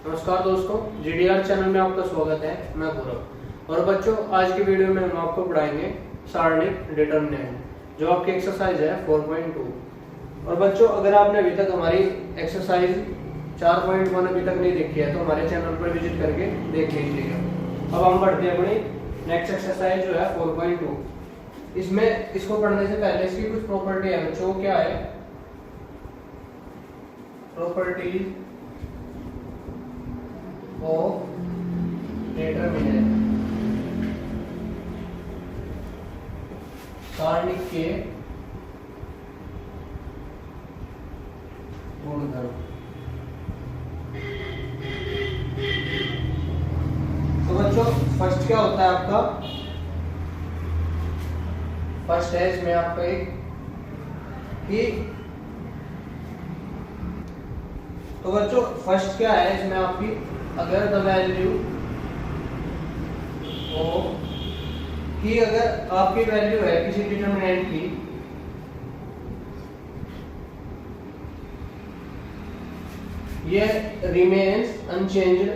नमस्कार दोस्तों, GDR channel में आपका स्वागत है। मैं गौरव। और बच्चों, आज की वीडियो में हम आपको पढ़ाएंगे सारणिक डिटरमिनेंट, जो आपकी एक्सरसाइज है 4.2। और बच्चों, अगर आपने अभी तक हमारी एक्सरसाइज 4.1 अभी तक नहीं देखी है तो हमारे चैनल पर विजिट करके देख लीजिएगा। अब हम बढ़ते हैं अपनी नेक्स्ट एक्सरसाइज जो है 4.2। इसमें इसको पढ़ने से पहले इसकी कुछ प्रॉपर्टी है बच्चों। क्या है? प्रॉपर्टीज ऑफ डिटरमिनेंट, सारणिक के गुणधर्म। तो बच्चों, फर्स्ट क्या होता है आपका? फर्स्ट है इसमें आपका एक कि तो बच्चों फर्स्ट क्या है इसमें आपकी, अगर द वैल्यू की अगर आपकी वैल्यू है किसी डिटरमिनेंट की ये रिमेन्स अनचेंज्ड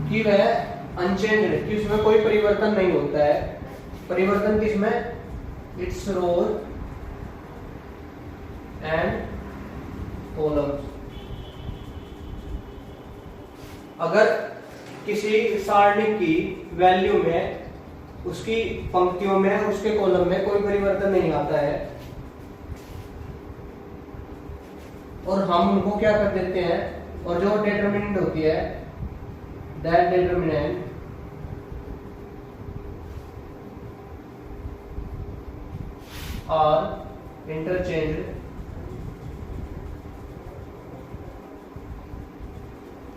कि वह अनचेंज्ड कि उसमें कोई परिवर्तन नहीं होता है। परिवर्तन किसमें? It's rows and columns. अगर किसी सारणी की वैल्यू में, उसकी पंक्तियों में, उसके कॉलम में कोई परिवर्तन नहीं आता है और हम उनको क्या कर देते हैं, और जो डिटरमिनेंट होती है दैट डिटरमिनेंट आर इंटरचेंज्ड।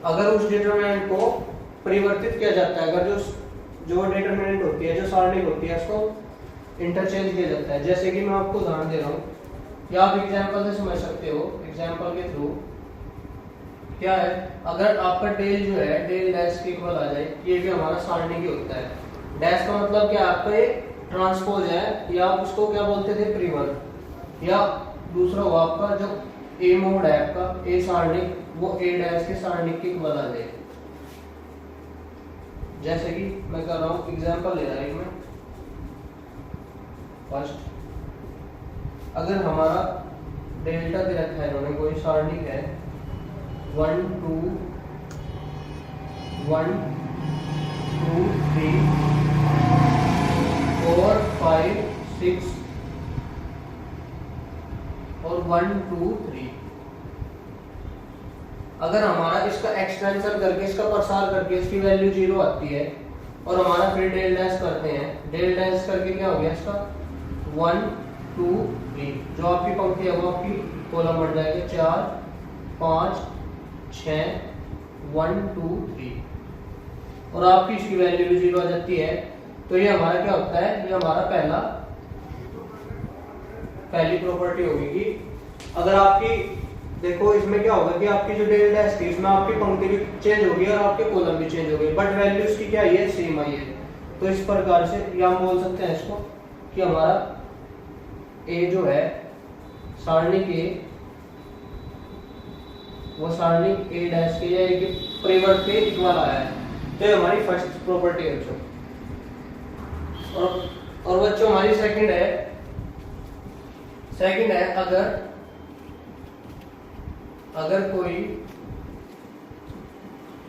अगर उस डिटरमिनेंट को परिवर्तित किया जाता है, अगर जो डिटरमिनेंट होती है, जो सारणी होती है, उसको इंटरचेंज किया जाता है। जैसे कि मैं आपको उदाहरण दे रहा हूँ, या आप एग्जांपल से समझ सकते हो। एग्जांपल के थ्रू क्या है, अगर आपका डेल जो है डेल डैश के इक्वल आ जाए, ये भी हमारा सारणी की होता है। डैश का मतलब क्या, आपका ये ट्रांसपोज है, या आप उसको क्या बोलते थे, परिवर्त। या दूसरा हुआ आपका जो ए मोड है आपका, ए सारणी, वो ए डैश के सारणी के इक्वल आ जाए। जैसे कि मैं कर रहा हूं, एग्जांपल ले रहा हूं मैं। फर्स्ट, अगर हमारा डेल्टा दे रखा है इन्होंने, कोई सारणी है 1 2 1 2 3 4 5 6 और 1 2 3। अगर हमारा इसका एक्सटेंशन करके, इसका प्रसार करके इसकी वैल्यू 0 आती है और हमारा फिर डेल डैश करते हैं, डेल डैश करके क्या हो गया इसका 1 2 3, जो आपकी पंक्ति है वो आपकी कॉलम बढ़ जाएगा 4 5 6 1 2 3 और आपकी इसकी वैल्यू भी 0 आ जाती है। तो ये हमारा क्या होता है, ये हमारा पहली प्रॉपर्टी होगी कि अगर आपकी देखो इसमें क्या होगा कि आपकी जो डेल डैश थी इसमें आपकी पंक्ति भी चेंज होगी और आपके कॉलम भी चेंज हो गए, बट वैल्यू इसकी क्या है, सेम आई है। तो इस प्रकार से या हम बोल सकते हैं इसको कि हमारा ए जो है सारणी के, वो सारणी ए डैश के या ए के परिवर्त के इक्वल आया है। तो ये हमारी फर्स्ट प्रॉपर्टी है बच्चों। और बच्चों हमारी सेकंड है अगर कोई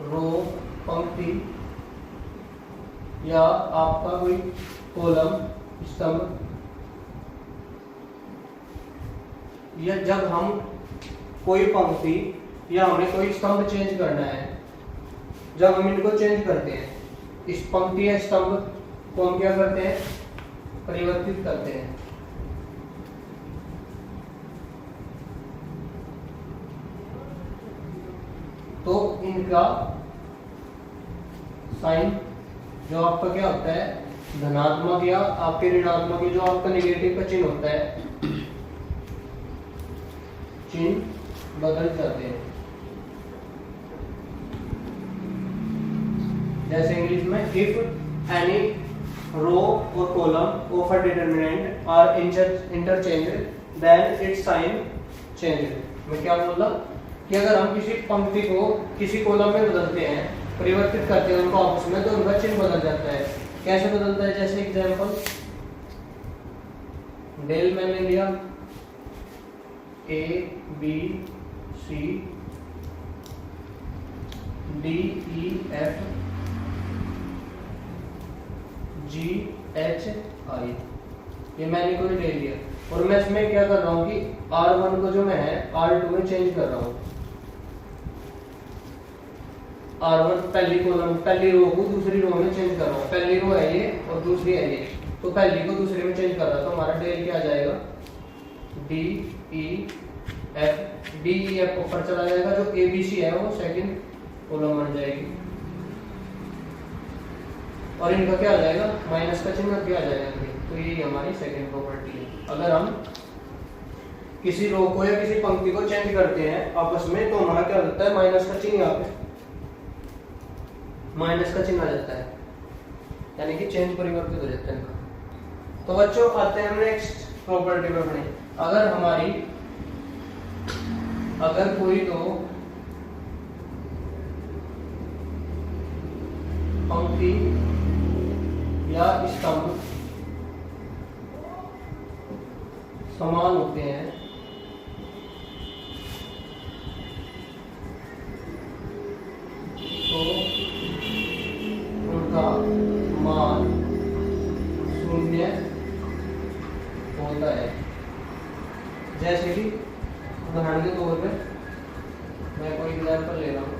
रो, पंक्ति या आपका कोई कॉलम, स्तंभ, या जब हम कोई पंक्ति या हमें कोई स्तंभ चेंज करना है, जब हम इनको चेंज करते हैं, इस पंक्ति या स्तंभ को हम क्या करते हैं, परिवर्तित करते हैं। तो इनका साइन जो आपका क्या होता है, धनात्मक या आपके ऋणात्मक, जो आपका नेगेटिव का चिन्ह होता है, चिन्ह बदल जाते हैं। जैसे इंग्लिश में if any row or column of a determinant are interchanged then it's sign change. मैं क्या बोल रहा कि अगर हम किसी पंक्ति को किसी कॉलम में बदलते हैं, परिवर्तित करते हैं उनको आपस में, तो उनका चिन्ह बदल जाता है। कैसे बदलता है? जैसे एग्जांपल डेल मैंने लिया a b c d e f g h i, ये मैंने कोई ले लिया और मैं इसमें क्या कर रहा हूँ कि R1 को जो मैं है R2 में चेंज कर रहा हूँ। R1 पहली कॉलम पहली रो को दूसरी रो में चेंज कर रहा हूँ। पहली रो है ये और दूसरी है ये, तो पहली को दूसरे में चेंज कर रहा है, तो हमारा डेल क्या आ जाएगा? D e F, D e F ऊपर चला जाएगा, जो ए बी सी है वो सेकंड कॉलम बन जाएगी और इनका क्या आ जाएगा? माइनस का चिन्ह क्या आ जाएगा? तो ये हमारी सेकंड प्रॉपर्टी है। अगर हम किसी रो को या किसी पंक्ति को चेंज करते हैं आपस में, तो हमारा क्या होता है? माइनस का चिन्ह, यहाँ पे माइनस का चिन्ह आ जाता है, यानी कि चेंज परिवर्तित हो जाता है इनका। तो बच्चों आते हैं हम नेक्स्ट प्रॉपर्टी में अपने। अगर कोई दो पंक्ति या स्तंभ समान होते हैं तो उनका मान शून्य होता है। जैसे कि उदाहरण के तौर पे मैं कोई एग्जाम्पल ले रहा हूँ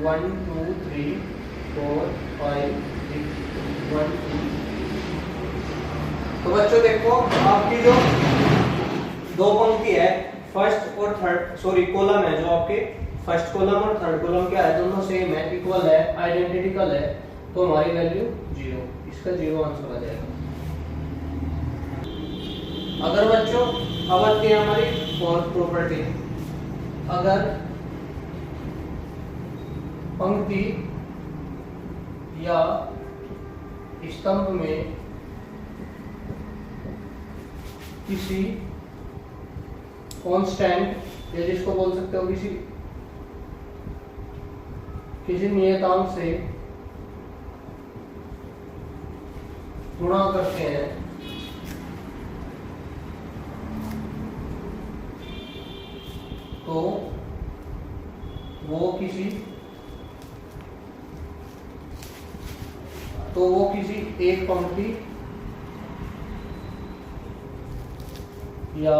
1 2 3 4 5 6 1 2। तो बच्चों देखो आपकी जो दो पंक्ति है फर्स्ट और थर्ड, सॉरी कॉलम है, जो आपके फर्स्ट कॉलम और थर्ड कॉलम क्या है? दोनों सेम है, इक्वल है, आइडेंटिकल है, तो हमारी वैल्यू 0, इसका 0 आंसर आ जाएगा। अगर बच्चों अब आती है हमारी फोर्थ प्रॉपर्टी, अगर पंक्ति या स्तंभ में किसी कांस्टेंट या जिसको बोल सकते हो किसी नियतांक से गुणा करते हैं तो वो किसी एक पंक्ति या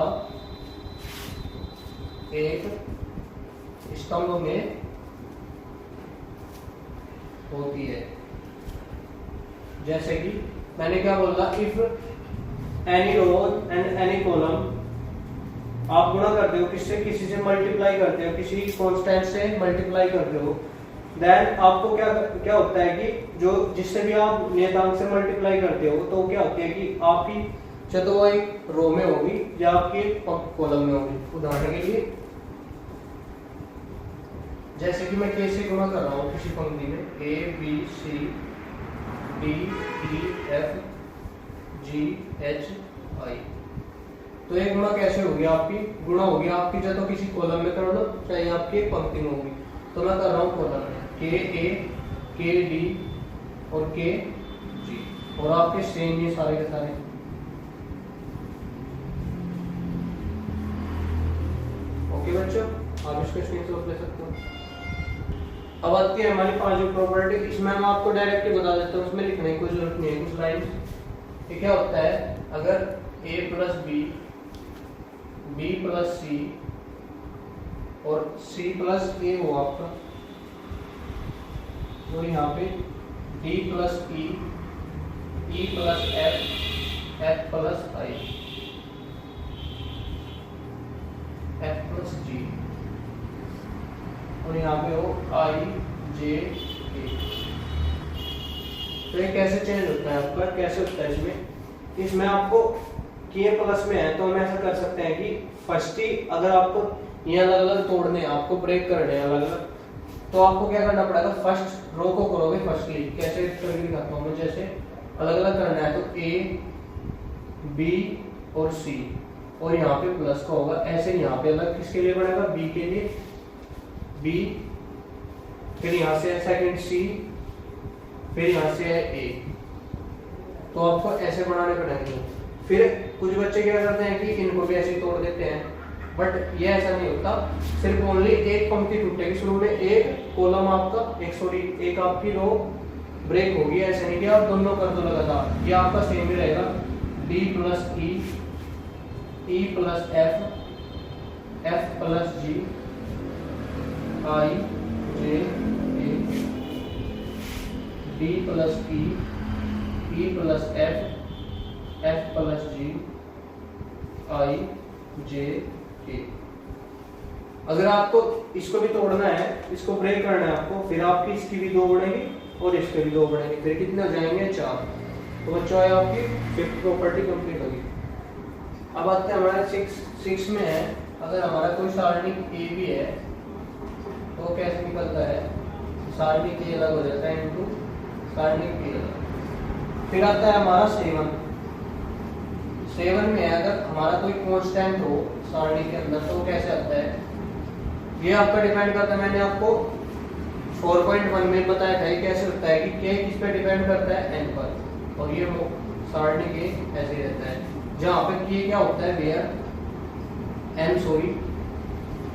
एक स्तंभ में होती है। जैसे कि मैंने क्या बोला, if any row and any column, आप गुणा करते हो किससे? किसी से मल्टीप्लाई करते हो, किसी कांस्टेंट से मल्टीप्लाई करते हो, देन आपको क्या होता है कि जो जिससे भी आप नियतांक से मल्टीप्लाई करते हो, तो क्या होती है कि आपकी चाहे तो वो एक रो में होगी या आपकी कॉलम में होगी। उदाहरण के लिए जैसे कि मैं कैसे गुणा कर रहा हूँ किसी पंक्ति में a b c d e f g h i, तो एक गुणा कैसे होगी? आपकी गुणा होगी आपकी चाहे तो किसी कॉलम में कर लो, चाहे आपकी एक पंक्ति में होगी। तो मैं कर रहा हूँ कॉलम में के ए के डी और के जी, और आपके सेम ये सारे के सारे। ओके बच्चों, आप इसको स्क्रीनशॉट ले सकते हो। अब आती है हमारी पांचवी प्रॉपर्टी। इसमें मैं आपको डायरेक्टली बता देता हूँ, इसमें लिखने की कोई जरूरत नहीं है, कुछ लाइन। ये क्या होता है? अगर a प्लस बी प्लस सी और c प्लस ए हो आपका, तो यहाँ पे d plus E plus F plus I, F plus G, और यहाँ पे हो आई जे के। तो ये कैसे चेंज होता है आपका? कैसे होता है इसमें आपको के प्लस में है, तो हम ऐसा कर सकते हैं कि फर्स्ट ही अगर आपको ये अलग अलग तोड़ने हैं, आपको ब्रेक करने हैं अलग अलग, तो आपको क्या करना पड़ेगा? फर्स्ट रो को करोगे फर्स्टली। कैसे करके दिखाता हूँ मैं, जैसे अलग अलग करना है तो ए बी और सी, और यहाँ पे प्लस का होगा। ऐसे यहाँ पे अलग किसके लिए बनेगा, बी के लिए, बी, फिर यहाँ से है सेकंड सी, फिर यहाँ से है ए। तो आपको ऐसे बनाने पड़ेंगे। फिर कुछ बच्चे क्या करते हैं कि इनको भी ऐसे तोड़ देते हैं, बट ये ऐसा नहीं होता। सिर्फ ओनली एक पंक्ति टूटेगी शुरू में, एक कॉलम आपका एक आपकी रो ब्रेक होगी। ऐसे नहीं कि आप दोनों कर दो लगातार, ये आपका सेम ही रहेगा। D plus E plus F plus G, I J A, D plus E plus F plus G, I J A. अगर आपको इसको भी तोड़ना है, इसको ब्रेक करना है आपको, फिर आपकी इसकी भी 2 बनेगी और इसके भी 2 बनेगी, फिर कितने हो जाएंगे, 4। तो बच्चों है आपकी 5th प्रॉपर्टी कंप्लीट होगी। अब आते हैं हमारे 6 में है, अगर हमारा कोई सारणिक ए भी है तो कैसे निकलता है, सारणिक ए अलग हो जाता है इनटू सारणिक बी अलग। फिर आता है हमारा 7 में अगर हमारा कोई कांस्टेंट हो सारणी के अंदर तो कैसे आता है, ये आपका डिपेंड करता है। मैंने आपको 4.1 में बताया था कैसे होता है कि k किस पे डिपेंड करता है, n पर, और ये सारणी के ऐसे रहता है जहां पे k क्या होता है, वेयर n, सॉरी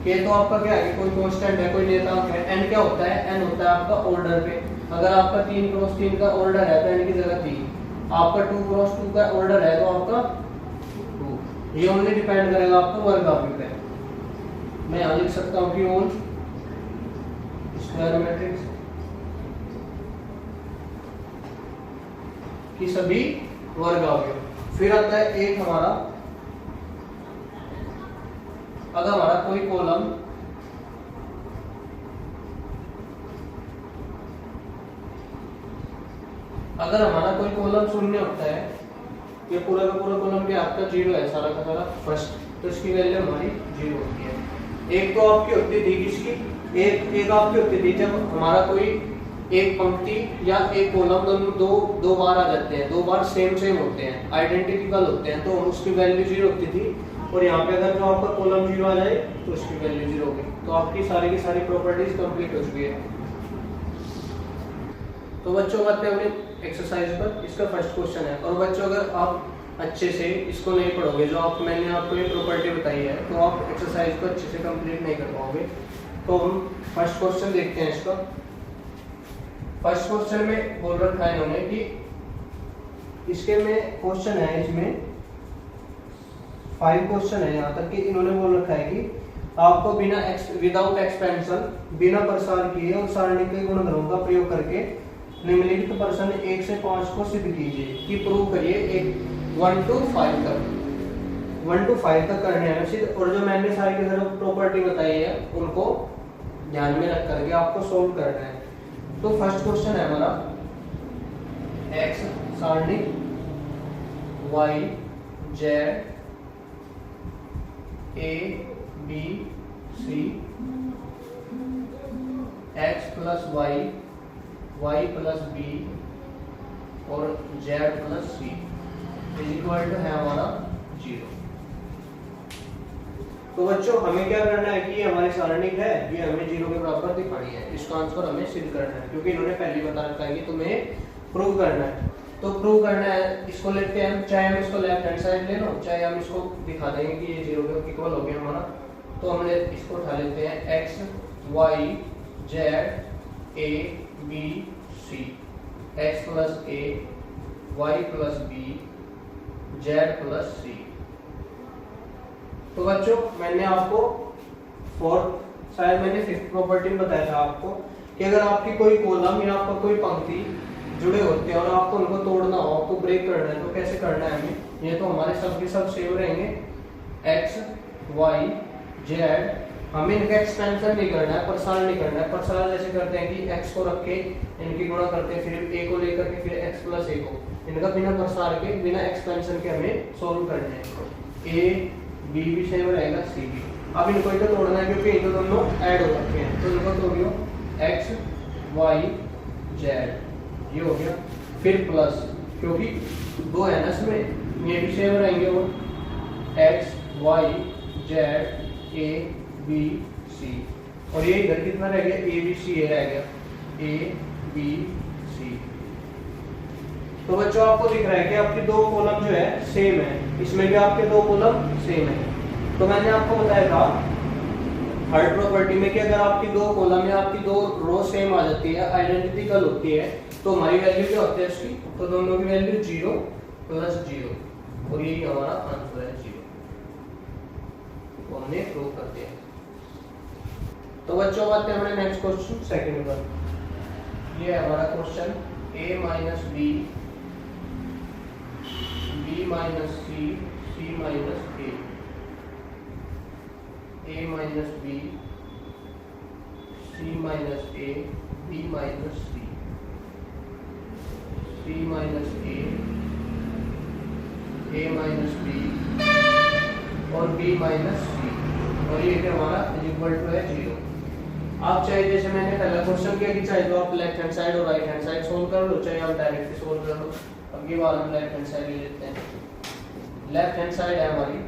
k तो आपका क्या है, कोई कांस्टेंट है, कोई नियतांक है। n क्या होता है, n होता है आपका ऑर्डर पे। अगर आपका 3 क्रॉस 3 का ऑर्डर है तो n की जगह 3, आपका 2 क्रॉस 2 का ऑर्डर है तो आपका 2। ये ओनली डिपेंड करेगा आपका वर्गाकार पे। मैं यहां लिख सकता हूं कि ऑन स्क्वायर मैट्रिक्स की सभी वर्गाकार। फिर आता है एक हमारा, अगर हमारा कोई कॉलम शून्य होता है, ये पूरा का पूरा कॉलम भी आपका 0 है, सारा का सारा फर्स्ट, तो इसकी वैल्यू हमारी 0 होती है। एक तो आपकी होती थी किसकी, एक आपकी होती थी जब हमारा कोई एक पंक्ति या एक कॉलम दोनों दो बार आ जाते हैं, 2 बार सेम होते हैं, आइडेंटिकल होते हैं, तो उसकी वैल्यू 0 होती थी। और यहाँ पे अगर जो आपका कॉलम 0 आ जाए तो उसकी वैल्यू 0 होगी। तो आपकी सारी की सारी प्रॉपर्टीज कंप्लीट हो चुकी है। तो बच्चों बात है अपने एक्सरसाइज पर, इसका फर्स्ट क्वेश्चन है। और बच्चों अगर आप अच्छे से इसको नहीं पढ़ोगे, जो मैंने आपको ये प्रॉपर्टी बताई है, तो आप एक्सरसाइज को अच्छे से कंप्लीट नहीं कर पाओगे। तो हम फर्स्ट क्वेश्चन देखते हैं इसका। फर्स्ट क्वेश्चन में बोल रखा है इन्होंने कि इसके में क्वेश्चन है, इसमें 5 क्वेश्चन है यहाँ तक कि इन्होंने बोल रखा है कि आपको विदाउट एक्सपेंशन, बिना प्रसार किए और सारणी के गुणधर्मों का प्रयोग करके निम्नलिखित प्रश्न 1 से 5 को सिद्ध कीजिए कि प्रूव करिए 1 to 5 तक करने हैं सिद्ध। और जो मैंने सारी की सारी प्रॉपर्टी बताई है उनको ध्यान में रख करके आपको सोल्व करना है। तो फर्स्ट क्वेश्चन है हमारा, x सारणी y z a b c x plus y plus b और z plus c is equal to है हमारा 0। तो बच्चों हमें क्या करना है कि हमारी सारणिक है, ये हमें 0 के बराबर दिखानी है। इसका आंसर हमें सिद्ध करना है, क्योंकि इन्होंने पहले बता रखा है कि तुम्हें प्रूव करना है। तो प्रूव करना है, इसको लेते हैं, चाहे हम इसको लेफ्ट हैंड साइड ले लो, चाहे हम इसको दिखा देंगे कि ये 0 के इक्वल हो गया हमारा। तो हमने इसको उठा लेते हैं x y z a b c, x plus a y plus b z plus c। तो बच्चों मैंने आपको शायद मैंने 5th प्रॉपर्टी में बताया था आपको कि अगर आपकी कोई कॉलम या आपका कोई पंक्ति जुड़े होते हैं और आपको उनको तोड़ना हो, आपको ब्रेक करना है, तो कैसे करना है हमें, ये तो हमारे सब के सब सेम रहेंगे, x y z। हमें इनका एक्सपेंशन नहीं करना है, प्रसार नहीं करना है। प्रसार जैसे करते हैं कि x को रख के इनकी गुणा करते हैं, फिर a को लेकर के फिर x प्लस a को, इनका बिना प्रसार के बिना एक्सपेंशन के हमें सोल्व करना है। a b भी सेम रहेगा, c भी। अब इनको तो तोड़ना है क्योंकि ये तो दोनों ऐड हो रखे हैं, तो इनको तोड़ियो x y z, ये हो गया। फिर प्लस, क्योंकि 2 है ना इसमें, ये भी सेम रहेंगे, और x y z a b c, और ये इधर कितना रह गया, ए बी सी, ए रह गया ए बी सी। तो बच्चों आपको दिख रहा है कि आपकी दो कॉलम जो है सेम है, इसमें भी आपके दो कॉलम सेम है। तो मैंने आपको बताया था थर्ड प्रॉपर्टी में कि अगर आपकी दो कॉलम या आपकी दो रो सेम आ जाती है, आइडेंटिकल होती है, तो हमारी वैल्यू क्या होती है उसकी, तो दोनों की वैल्यू 0 प्लस 0, और यही हमारा आंसर है 0। तो हमने प्रूव कर दिया। तो बच्चों आते हैं हमारे नेक्स्ट क्वेश्चन सेकंड पर। ये है हमारा question a minus B, b minus c, c minus a minus b, c minus a, b minus c, c minus a minus b और b माइनस c, और ये हमारा इक्वल टू है 0। आप चाहे जैसे मैंने पहला क्वेश्चन किया कि चाहे तो आप लेफ्ट हैंड साइड और राइट हैंड साइड सोल्व कर लो, चाहे आप डायरेक्टली सोल्व कर लो। अब ये बार हम लेफ्ट हैंड साइड ले लेते हैं। लेफ्ट हैंड साइड है हमारी।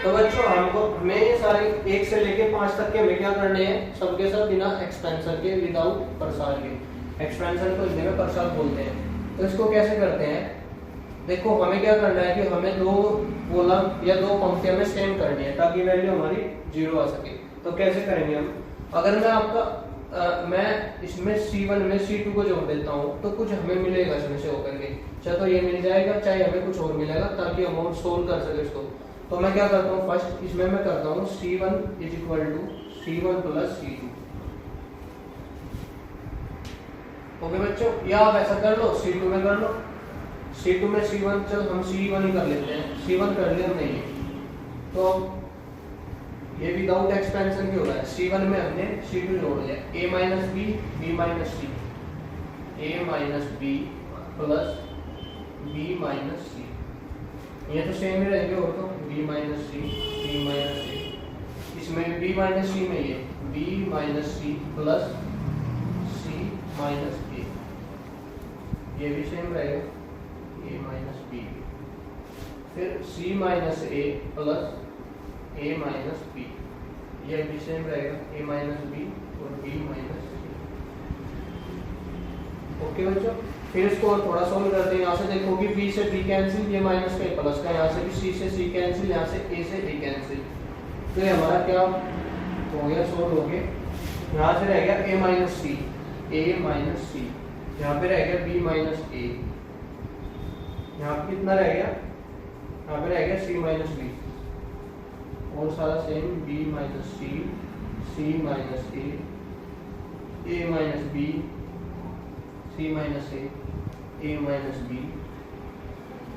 तो बच्चों हमें ये सारे 1 से लेके 5 तक के हमें क्या करने हैं, सबके सब बिना एक्सपेंशन के, विदाउट प्रसार के। एक्सपेंशन को हिंदी में प्रसार बोलते हैं। तो इसको कैसे करते हैं, देखो हमें क्या करना है कि हमें दो कॉलम या दो पंक्तियां में सेम करनी है ताकि वैल्यू हमारी 0 आ सके। तो कैसे करेंगे हम, अगर मैं आपका मैं इसमें C1 में C2 को जोड़ देता हूँ तो कुछ हमें मिलेगा इसमें से होकर के, चाहे तो ये मिल जाएगा चाहे हमें कुछ और मिलेगा, ताकि हम सोल्व कर सके इसको। तो मैं क्या करता हूँ, फर्स्ट इसमें मैं करता हूँ C1 is equal to C1 plus C2। Okay बच्चों, या आप ऐसा कर लो C2 में कर लो, C2 में C1, चल हम C1 ही कर लेते हैं, C1 कर लिया हमने ये। तो ये विदाउट एक्सपेंशन क्यों हो रहा है, C1 में हमने C2 जोड़ लिया, a minus B, b minus C, a minus B plus b minus C, ये तो सेम ही रहेंगे, और तो b minus C, b minus C, इसमें b माइनस सी में ये b minus C plus c minus a, ये भी सेम रहेगा a माइनस b, फिर c minus a plus a minus B, यह भी सेम रहेगा a माइनस बी और b माइनस सी। ओके बच्चों, फिर इसको और थोड़ा सॉल्व करते हैं। यहाँ से देखो कि b से b कैंसिल, ये माइनस का प्लस का, यहाँ से भी c से c कैंसिल, यहाँ से a से a कैंसिल। तो ये हमारा क्या हो गया, सोल्व हो गया। यहाँ से रह गया a minus C, a minus C, यहाँ पे रह गया b माइनस a, यहाँ पे कितना रह गया, यहाँ पे रह गया c माइनस b, और सारा same b minus c, c minus a minus b, c minus a minus b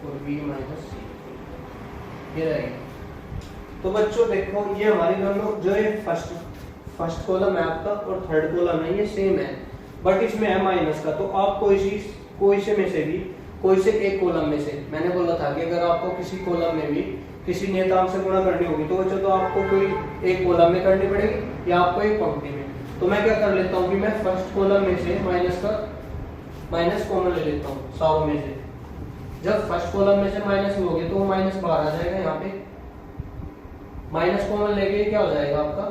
और b माइनस c, ये रहेगा। तो बच्चों देखो ये हमारी दोनों जो ये फर्स्ट कॉलम है आपका और थर्ड कॉलम है, ये सेम है, बट इसमें है माइनस का। तो आप कोई से में से भी, कोई से एक कॉलम में से, मैंने बोला था कि अगर आपको किसी कॉलम में भी किसी नियतांक से गुणा करनी होगी तो बच्चों तो आपको कोई एक कॉलम में करनी पड़ेगी या आपको एक पंक्ति में। तो मैं क्या कर लेता हूँ कि मैं फर्स्ट कॉलम में से माइनस कॉमन ले लेता हूँ सारों में से। जब फर्स्ट कॉलम में से माइनस लोगे तो वो माइनस बाहर आ जाएगा, यहाँ पे माइनस कॉमन लेके क्या हो जाएगा आपका,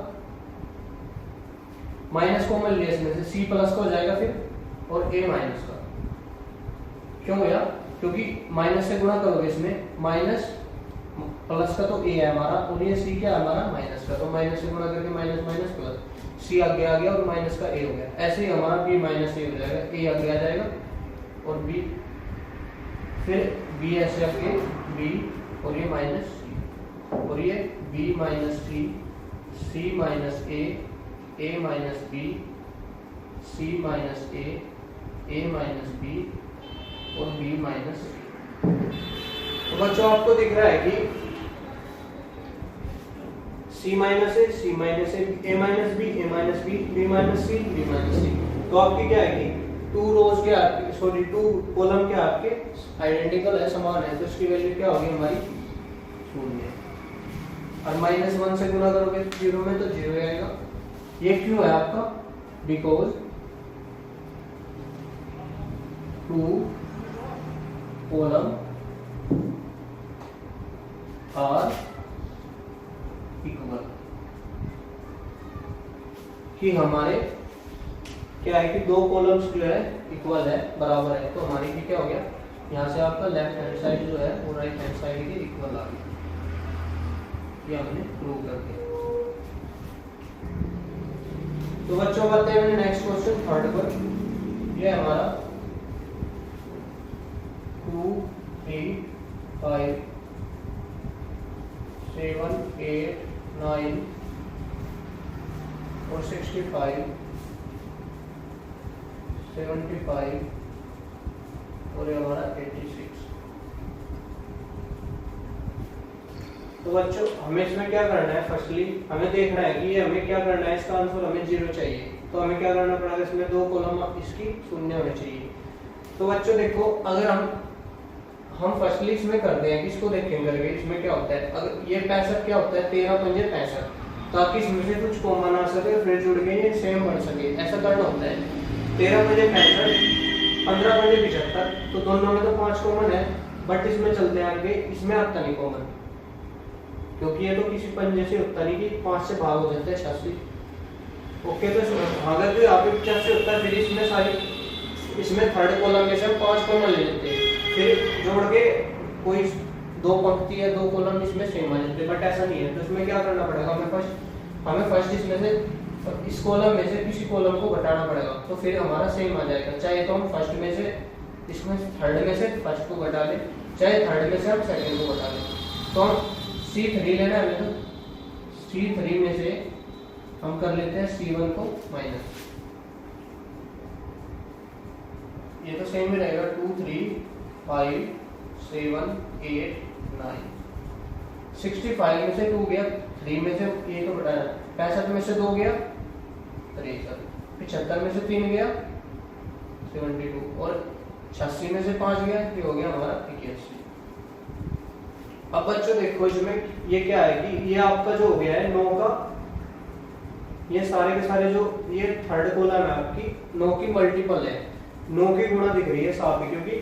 माइनस कॉमन लिया इसमें से c प्लस का हो जाएगा फिर, और a माइनस का। क्यों भैया, क्योंकि माइनस से गुणा करोगे इसमें, माइनस प्लस का तो a है हमारा, और ये c क्या है हमारा माइनस का, तो माइनस से गुणा करके माइनस माइनस प्लस, c आगे आ गया और माइनस का a हो गया। ऐसे ही हमारा b माइनस a हो जाएगा, a आगे आ जाएगा और b, फिर b ऐसे आगे b और ये माइनस c, और ये b minus c, c minus a minus b, c minus a minus b और b माइनस c। तो बच्चों आपको दिख रहा है कि c minus a, c minus a minus b, a minus b, b minus c, b minus c। तो आपकी क्या आएगी, टू रोज के आपके, सॉरी टू कॉलम के आपके आइडेंटिकल है, समान है, तो इसकी वैल्यू क्या होगी हमारी 0। और -1 से गुणा करोगे 0 में तो 0 आएगा। ये क्यों है आपका, because two column are equal, कि हमारे क्या है कि दो कॉलम्स जो है इक्वल है, बराबर है, तो हमारी की क्या हो गया, यहाँ से आपका लेफ्ट हैंड साइड जो है वो राइट हैंड साइड के इक्वल आ गया, ये हमने प्रूव कर दिया। तो बच्चों बढ़ते हैं नेक्स्ट क्वेश्चन थर्ड पर। ये हमारा 2 3 5 7 8 9 और 65 75 और ये हमारा 86। तो बच्चों हमें इसमें क्या करना है, फर्स्टली हमें देखना है कि ये हमें क्या करना है, इसका आंसर हमें 0 चाहिए, तो हमें क्या करना पड़ेगा, इसमें दो कॉलम इसकी शून्य होने चाहिए। तो बच्चों देखो, अगर हम फर्स्टली इसमें करते हैं कि इसको देखेंगे करके इसमें क्या होता है, अगर ये 65 क्या होता है 13 पंजे 65, ताकि इसमें से कुछ कॉमन आ सके फिर जुड़ के ये सेम बन सके, ऐसा करना होता है। 13 पंजे 65, 15 पंजे 75, तो दोनों में तो 5 कॉमन है, बट इसमें चलते हैं आगे, इसमें आता नहीं कॉमन, क्योंकि ये तो किसी पंजे से होता नहीं कि 5 से भाग हो जाता है 86। ओके, तो अगर तो यहाँ पे 50 से होता है, फिर इसमें सारी इसमें थर्ड कॉलम में से हम 5 कॉमन ले लेते हैं, फिर जोड़ के कोई दो पंक्ति या दो कॉलम इसमें सेम आ जाते हैं, बट ऐसा नहीं है। तो इसमें क्या करना पड़ेगा, हमें फर्स्ट इसमें से इस कॉलम में से किसी कॉलम को घटाना पड़ेगा, तो फिर हमारा सेम आ जाएगा, चाहे तो हम फर्स्ट में से इसमें थर्ड में से फर्स्ट को घटा लें, चाहे थर्ड में से हम सेकंड को घटा लें। तो हम C3 लेना है हमें, तो C3 में से हम कर लेते हैं C1 को माइनस, ये तो सेम ही रहेगा 2 3 5 7 8 9। 65 में से 2 गया, 3 में से ये तो घटाना, 65 में से 2 गया 63, 75 में से 3 गया 72 और 86 में से 5 गया, ये हो गया हमारा 81। अब बच्चों देखो इसमें ये क्या है कि ये आपका जो हो गया है 9 का, ये सारे के सारे जो ये थर्ड कॉलम है आपकी 9 की मल्टीपल है, 9 की गुणा दिख रही है साफ ही, क्योंकि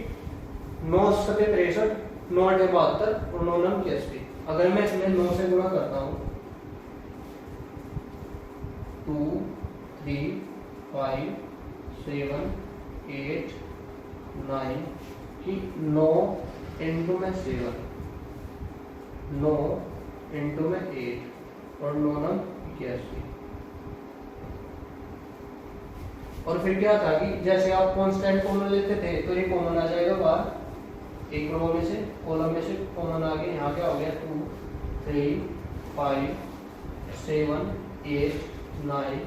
9 7 63, 9 8 72 और 9 9 81। अगर मैं इसमें 9 से गुणा करता हूँ 2 3 5 7 8 9 की 9 इंटू में 7, 9 इंटू में 8 और 9 9 81। और फिर क्या था कि जैसे आप कांस्टेंट कॉमन लेते थे तो ये कॉमन आ जाएगा बाहर, एक रो में से कॉलम में से कॉमन आ गया, यहाँ क्या हो गया 2 3 5 7 8 9।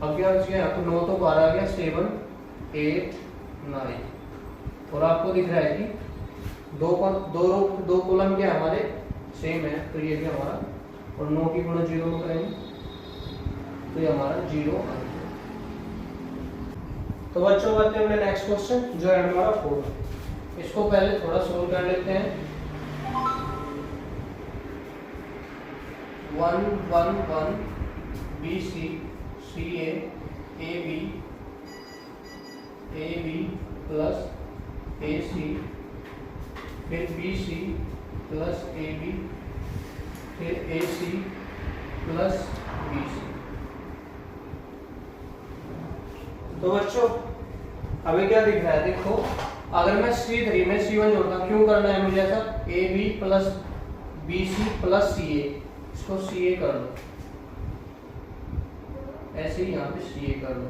अब क्या हो गया, यहाँ तो 9 तो बाहर आ गया, 7 8 9 और आपको दिख रहा है कि दो कॉलम क्या हमारे सेम है, तो ये भी हमारा, और 9 की गुणा 0 में करेंगे तो ये हमारा 0 आ गया। तो बच्चों बढ़ते हैं अपने नेक्स्ट क्वेश्चन जो है हमारा 4। इसको पहले थोड़ा सोल्व कर लेते हैं। 1 1 1 BC CA AB AB plus AC फिर BC प्लस AB फिर AC प्लस BC। तो बच्चों हमें क्या दिख रहा है, देखो अगर मैं C3 में C1 जोड़ता, क्यों करना है मुझे ऐसा, AB plus BC plus CA, इसको CA कर लो, ऐसे ही यहाँ पे CA कर लो,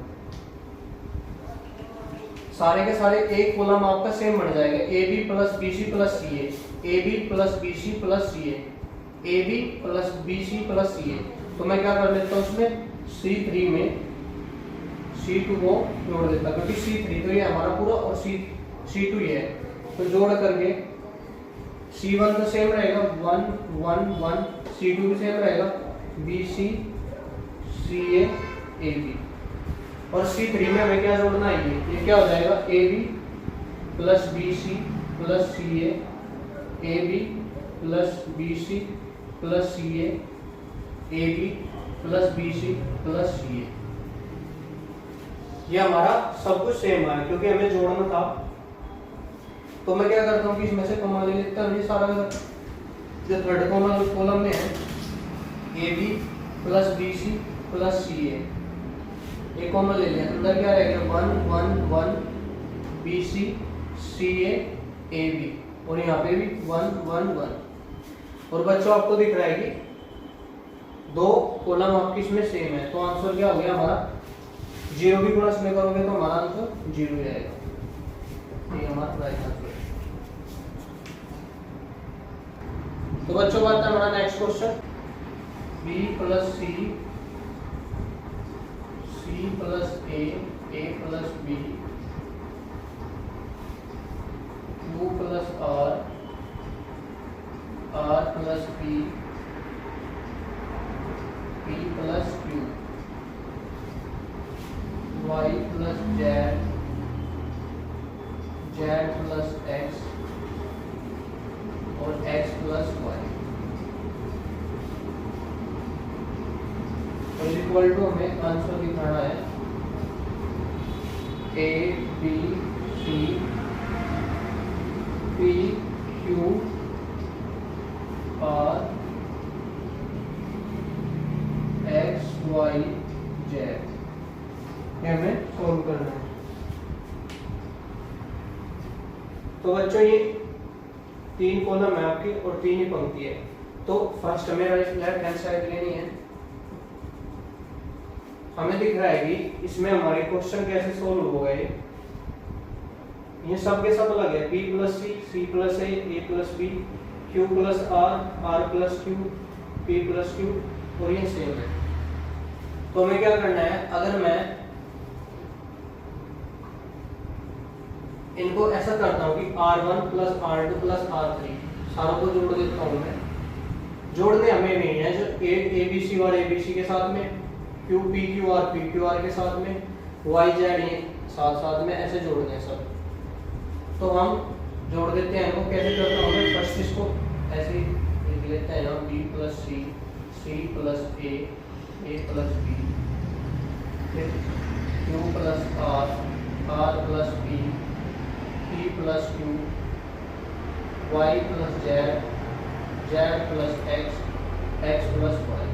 सारे के सारे एक कॉलम आपका सेम बन जाएगा, AB plus BC plus CA, AB plus BC plus CA, AB plus BC plus CA। तो मैं क्या कर लेता हूँ उसमें C3 में C2 को जोड़ देता, क्योंकि C3 तो ये हमारा पूरा और C2 ये है, तो जोड़ करके C1 तो सेम रहेगा 1 1 1, C2 भी सेम रहेगा BC CA AB, और C3 में हमें क्या जोड़ना है, ये क्या हो जाएगा AB plus BC plus CA AB plus BC plus CA AB plus BC plus CA। ये हमारा सब कुछ सेम है क्योंकि हमें जोड़ना था। तो मैं क्या करता हूँ कि इसमें से कॉमन ले लेता हूँ, ये सारा जो थर्ड कॉलम में है ए B plus B C plus C A, एक कॉमन ले लिया, अंदर क्या रहेगा 1 1 1 B C C A B, और यहाँ पे भी 1 1 1। और बच्चों आपको दिख रहा है कि दो कॉलम आपकी इसमें सेम है, तो आंसर क्या हो गया हमारा, 0 भी प्लस में करोगे तो हमारा आंसर 0 जाएगा, ये हमारा राइट आंसर है। तो बच्चों बात है हमारा next question, b plus c c plus a plus b q plus r plus p plus q y plus z plus x और x plus y equal to हमें आंसर दिखाना है ए b c p q r x y z, ये हमें solve करना है। तो बच्चों ये 3 कॉलम है आपकी और 3 ही पंक्ति है, तो फर्स्ट हमें लेफ्ट हैंड साइड लेनी है। हमें दिख रहा है कि इसमें हमारे क्वेश्चन कैसे सॉल्व हो गए, ये सब के सब अलग है, b plus c plus a plus b q plus r plus q p plus q, और ये सेम है। तो हमें क्या करना है, अगर मैं इनको ऐसा करता हूँ कि r1 plus r2 plus r3 सारों को जोड़ देता हूँ मैं, जोड़ने हमें नहीं है जो ए बी सी और ए बी सी के साथ में, क्यू पी क्यू आर के साथ में, वाई जेड ये साथ साथ में ऐसे जोड़ने हैं सब। तो हम जोड़ देते हैं इनको, कैसे करता हूँ मैं, फर्स्ट इसको ऐसे लिख लेते हैं हम, b plus c plus a plus b, q plus r plus p plus q, y plus z plus x plus y.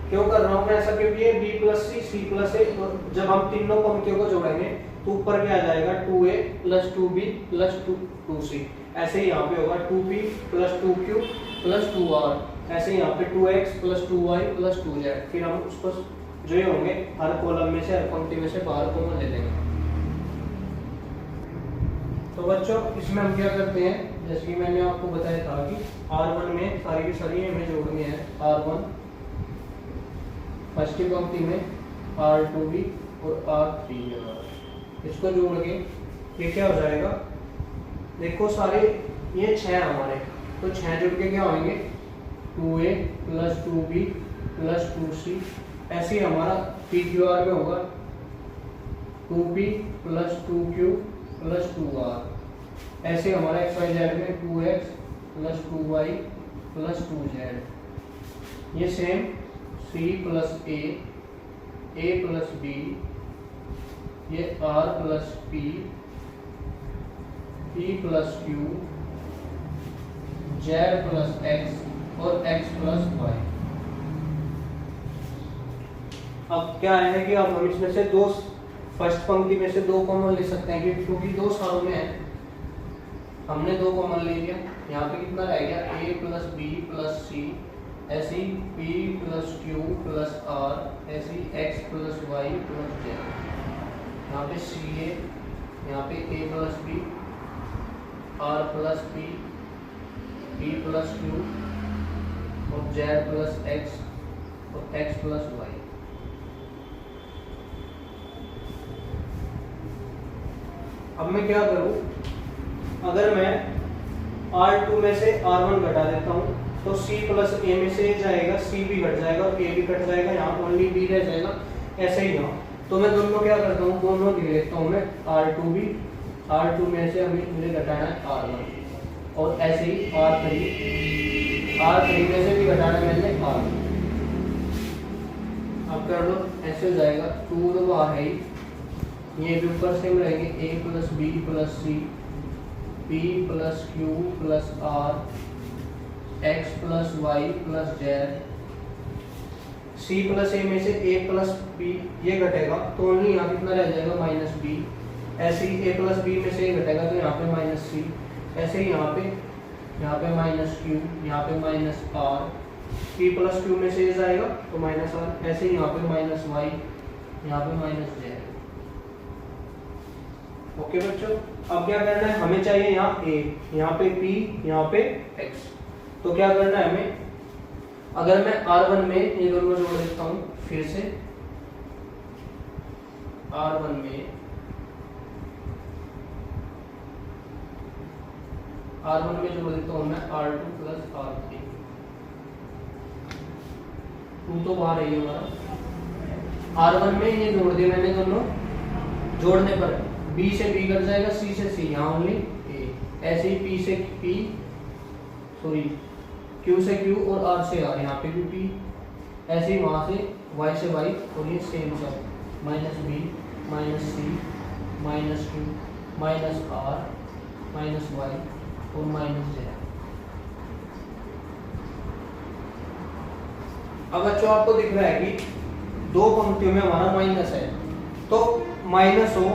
क्यों कर रहा हूं मैं ऐसा, क्योंकि ये b plus c plus a, तो जब हम तीनों पंक्तियों को जोड़ेंगे तो ऊपर क्या आ जाएगा 2a plus 2b plus 2c, ऐसे ही यहाँ पे होगा 2p plus 2q plus 2r, ऐसे ही यहाँ पे 2x plus 2y plus 2z। फिर हम उसको जो ये होंगे हर कॉलम में से, हर पंक्ति में से बाहर कॉमन ले लेंगे। तो बच्चों इसमें हम क्या करते हैं, जैसे कि मैंने आपको बताया था कि r1 में सारी की सारी हमें जोड़नी है, r1 फर्स्ट की पंक्ति में r2 भी और r3 इसको जोड़ के ये क्या हो जाएगा, देखो सारे ये 6 हमारे, तो 6 जोड़ के क्या होंगे 2a plus 2b plus 2c, ऐसे ही हमारा PQR में होगा 2p plus 2q plus 2r, ऐसे हमारा XYZ में 2x plus 2y plus 2z, ये same c plus a plus b, ये r plus p plus q, z plus x और x प्लस y। अब क्या है कि अब हम इसमें से दो, फर्स्ट पंक्ति में से 2 कॉमन ले सकते हैं, क्योंकि 2 सारों में है, हमने 2 कॉमन ले लिया। यहाँ पे कितना रह गया a plus b plus c, ऐसे ही p plus q plus r, ऐसे ही x plus y plus z, यहाँ पे c a, यहाँ पे a plus b, r plus p plus q और z प्लस x और x प्लस y। अब मैं क्या करूं, अगर मैं r2 में से r1 घटा देता हूं तो c प्लस a में से जाएगा, c भी घट जाएगा और a भी कट जाएगा, यहाँ ओनली b रह जाएगा, ऐसे ही यहाँ। तो मैं दोनों क्या करता हूँ, दोनों लिख लेता हूँ मैं r2 भी, r2 में से हमें मुझे घटाना है r1, और ऐसे ही r3 में से भी घटाना है मैंने r1। अब कर लो, ऐसे हो जाएगा 2 तो बाहर है ही, ये भी ऊपर सेम रहेंगे, a plus b plus c p plus q plus r X plus Y plus Z, C plus A में से ए प्लस बी ये घटेगा तो ओनली यहाँ कितना रह जाएगा माइनस बी। ऐसे ही ए प्लस बी में से ए घटेगा तो यहाँ पे माइनस सी, ऐसे ही यहाँ पे माइनस क्यू, यहाँ पे minus r, p plus q में से ए जाएगा तो माइनस आर, ऐसे ही यहाँ पे माइनस वाई, यहाँ पे माइनस जेड। ओके बच्चों, अब क्या करना है, हमें चाहिए यहाँ ए, यहाँ पे पी, यहाँ पे एक्स। तो क्या करना है हमें, अगर मैं R1 में ये दोनों जोड़ देता हूँ फिर से, R1 में जोड़ देता हूँ मैं R2 प्लस R3, 2 तो बाहर है हमारा। R1 में ये जोड़ दिए मैंने दोनों, जोड़ने पर B से B कट जाएगा, C से C, यहाँ ओनली A, ऐसे ही P से P, सॉरी Q से Q और R से R, यहाँ पे भी P, ऐसे ही वहाँ से Y से Y, और ये सेम सब minus B minus C minus Q minus R minus Y और माइनस Z। अब बच्चों आपको दिख रहा है कि दो पंक्तियों में हमारा माइनस है, तो माइनस हो,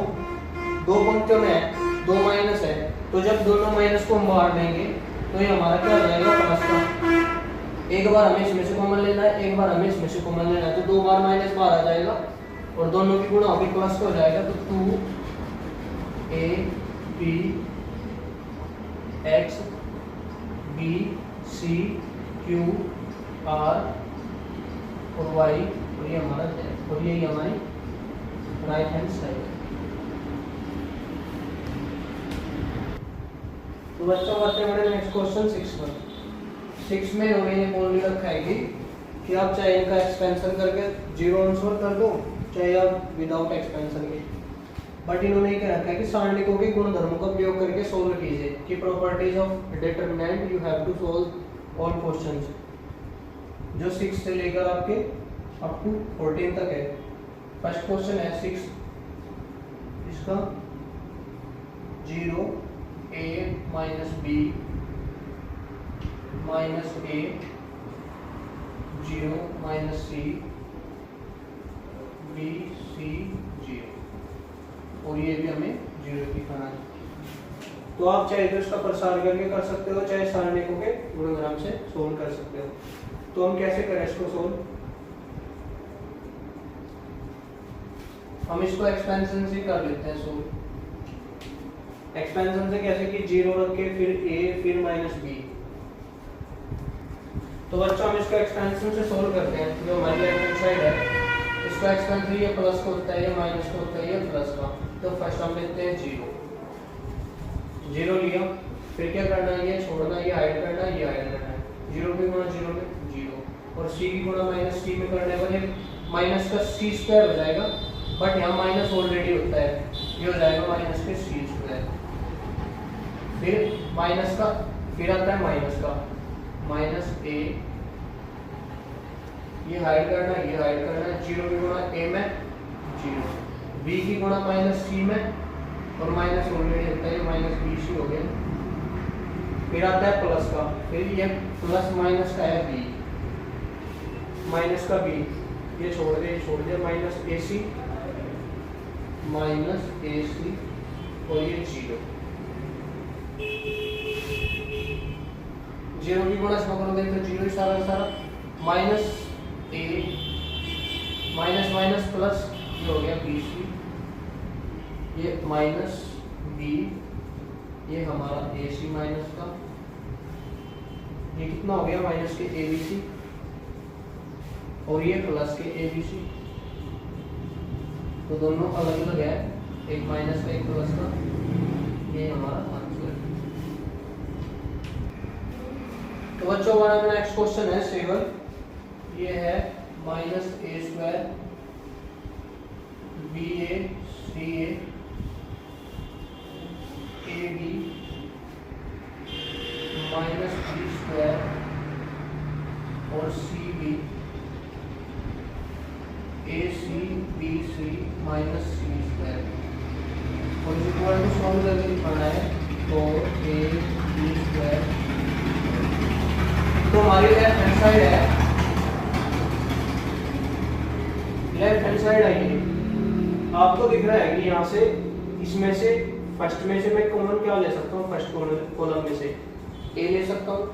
दो पंक्तियों में है, दो माइनस है, तो जब दोनों माइनस को हम बाहर लेंगे तो ये हमारा क्या हो जाएगा प्लस का। एक बार हमें इसमें से कॉमन लेना है, एक बार हमें इसमें से कॉमन लेना है, तो दो बार माइनस बाहर आ जाएगा और दोनों की गुणा होगी प्लस का हो जाएगा। तो 2ab x b c q r और y, और ये हमारा z, और यही हमारी राइट हैंड साइड है। तो बच्चों करते हैं हमारे नेक्स्ट क्वेश्चन 6 में हमें ये बोल रखा है कि आप चाहे इनका एक्सपेंशन करके जीरो आंसर कर दो, चाहे आप विदाउट एक्सपेंशन के, बट इन्होंने क्या रखा है कि सारणिकों के गुणधर्मों का प्रयोग करके सोल्व कीजिए कि properties of determinant you have to solve all questions, जो 6 से लेकर आपके अप टू 14 तक है। फर्स्ट क्वेश्चन है 6, इसका 0 a minus b minus a 0 minus c b c 0, और ये भी हमें 0 दिखाना है। तो आप चाहे तो इसका प्रसार करके कर सकते हो, चाहे सारणिकों के गुणधर्म से सोल्व कर सकते हो। तो हम कैसे करें इसको सोल्व, हम इसको एक्सपेंशन से कर लेते हैं सोल्व। एक्सपेंशन से कैसे कि 0 रख के फिर a फिर माइनस b। तो बच्चों हम इसका एक्सपेंशन से सोल्व करते हैं, जो हमारी लेफ्ट हैंड साइड है इसका एक्सपेंशन ये प्लस का होता है, ये माइनस का होता है, ये प्लस का। तो फर्स्ट हम लेते हैं 0 लिया, फिर क्या करना है, ये छोड़ना, ये हाइड करना है, ये हाइड करना है, 0 की गुणा 0 में 0, और c की गुणा माइनस c में करने पर ये माइनस का c स्क्वायर हो जाएगा, बट यहाँ माइनस ऑलरेडी होता है, ये हो जाएगा माइनस के c स्क्वायर। फिर माइनस का, फिर आता है माइनस का, माइनस a, ये हाइड करना है, ये हाइड करना है, 0 की गुणा a में 0, b की गुणा माइनस c में, और माइनस ऑलरेडी होता है, माइनस बी सी हो गया। फिर आता है प्लस का, फिर ये प्लस माइनस का है b, माइनस का b, ये छोड़ दे माइनस ए सी और ये 0 की गुणा इसमें करोगे तो 0 सारा माइनस ए माइनस माइनस प्लस, ये हो गया बी सी, ये माइनस बी, ये हमारा ए सी माइनस का, ये कितना हो गया माइनस के ए बी सी, और ये प्लस के ए बी सी। तो दोनों अलग अलग है, एक माइनस का एक प्लस का, ये हमारा आंसर। तो बच्चों हमारा नेक्स्ट क्वेश्चन है 7, ये है minus a square B A C A B minus B square और सी बी ए C B C minus c square, और इस इक्वल टू सॉल्व करके दिखाना है। तो ए बी स्क्वायर तो हमारी लेफ्ट हैंड साइड है, लेफ्ट हैंड साइड आइए, आपको दिख रहा है कि यहाँ से इसमें से फर्स्ट में से मैं कॉमन क्या ले सकता हूँ, फर्स्ट कॉलम में से ए ले सकता हूँ,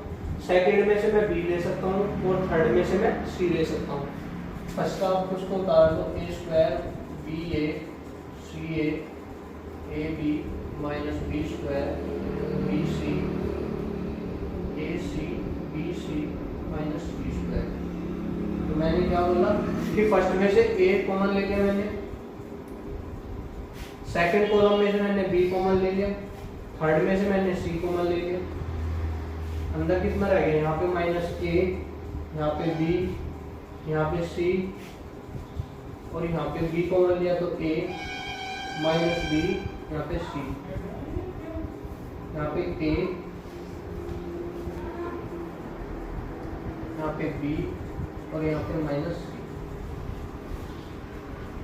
सेकंड में से मैं बी ले सकता हूँ और थर्ड में से मैं सी ले सकता हूँ। फर्स्ट का आप उसको उतार दो, A square B A C A B minus B square B C A C B C minus B square. तो मैंने क्या बोला कि फर्स्ट में से ए कॉमन ले लिया मैंने, सेकंड कॉलम में से मैंने बी कॉमन ले लिया, थर्ड में से मैंने सी कॉमन ले लिया। अंदर कितना रह गया, यहाँ पे माइनस ए, यहाँ पे बी, यहाँ पे सी और यहाँ पे बी कॉमन लिया तो ए माइनस बी, यहाँ पे सी, यहाँ पे ए, यहाँ पे बी और यहाँ पे माइनस सी।